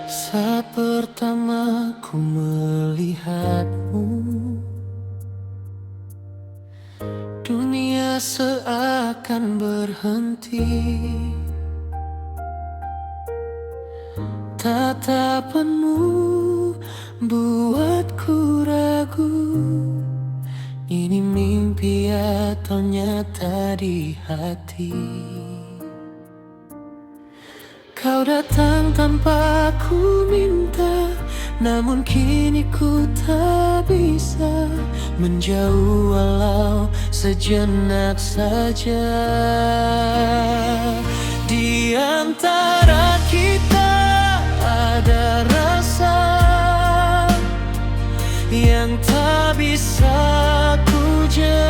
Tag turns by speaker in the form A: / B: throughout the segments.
A: Saat pertama ku melihatmu, dunia seakan berhenti. Tatapanmu buatku ragu, ini mimpi atau nyata di hati. Kau datang tanpa ku minta, namun kini ku tak bisa menjauh walau sejenak saja. Di antara kita ada rasa yang tak bisa ku jelaskan.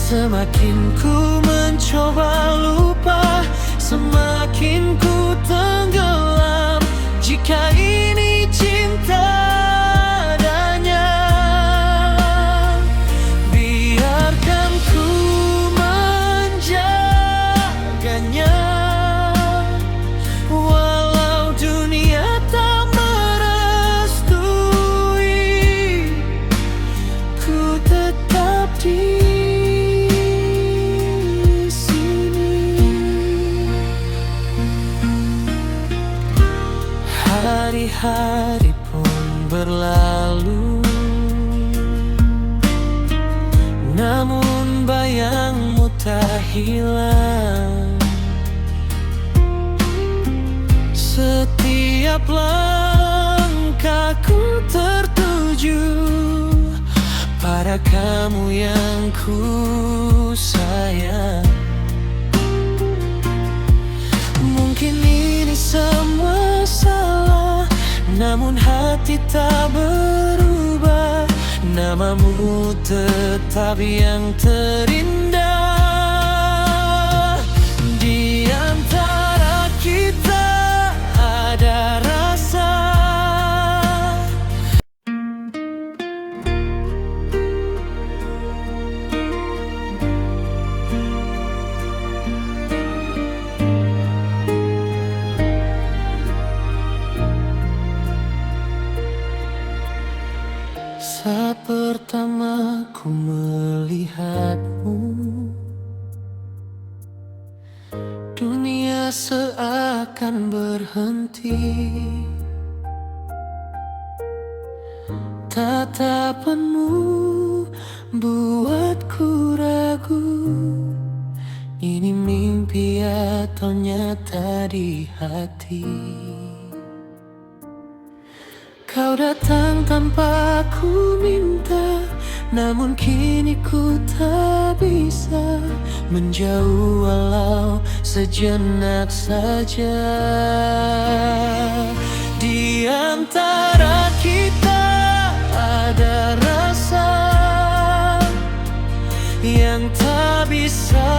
A: Semakin ku mencoba lupa, semakin ku tenggelam. Jika ini cinta adanya, biarkan ku menjaganya. Walau dunia tak merestui, ku tetap di hari-hari pun berlalu, namun bayangmu tak hilang. Setiap langkahku tertuju pada kamu yang ku sayang. Mungkin ini semua salah, namun hati tak berubah. Namamu tetap yang terindah. Di antara kita ada rasa saat pertama ku melihatmu, dunia seakan berhenti. Tatapanmu buatku ragu, ini mimpi atau nyata di hati. Kau datang tanpa ku minta, namun kini ku tak bisa menjauh walau sejenak saja. Di antara kita ada rasa yang tak bisa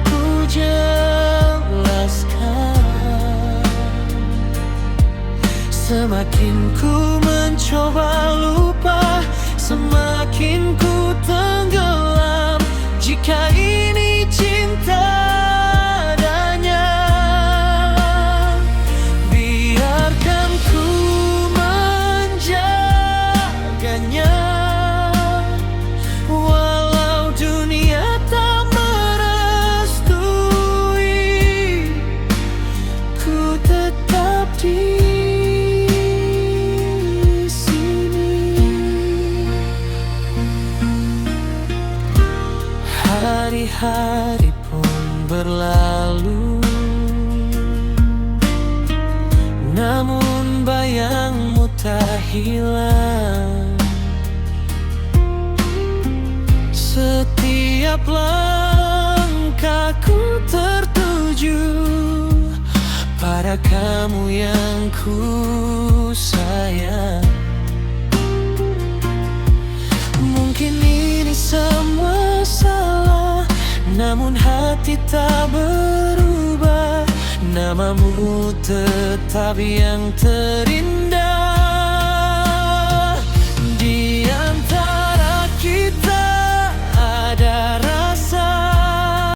A: ku jelaskan. Semakin ku mencoba lupa, semakin ku tenggelam. Jika ini cinta adanya, biarkan ku menjaganya. Walau dunia tak merestui, ku tetap di hari-hari pun berlalu, namun bayangmu tak hilang. Setiap langkahku tertuju pada kamu yang ku sayang. Mungkin ini semua salah, namun hati tak berubah. Namamu tetap yang terindah.